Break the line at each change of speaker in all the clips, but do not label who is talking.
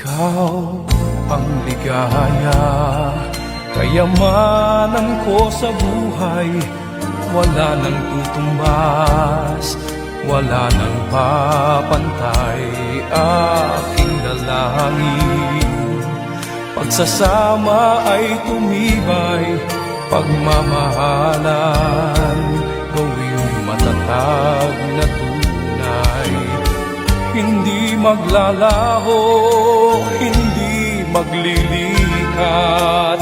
Ikaw ang ligaya, kayamanan ko sa buhay. Wala nang tutumbas, wala nang papantay. Aking dalangin, pagsasama ay tumibay. Pagmamahalan, gawing matatag na tunay. Hindi maglalaho, hindi maglilikat.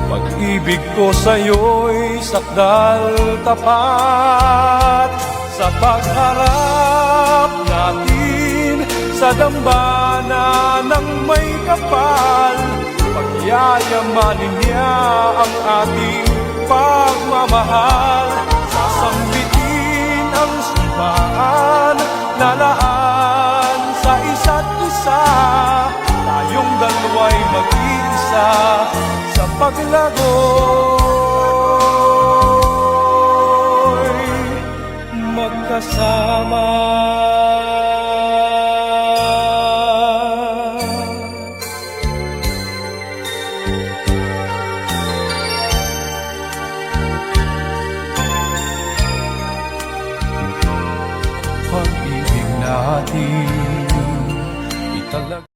Pag-ibig ko sa'yo'y sakdal tapat. Sa pagharap natin sa dambana ng may kapal, pagyayamanin niya ang ating pagmamahal. Sasambitin ang sumpaan na laan sa isa't isa. Tayong dalawa'y mag-iisa sa paglago'y magkasama. Pag-ibig natin italag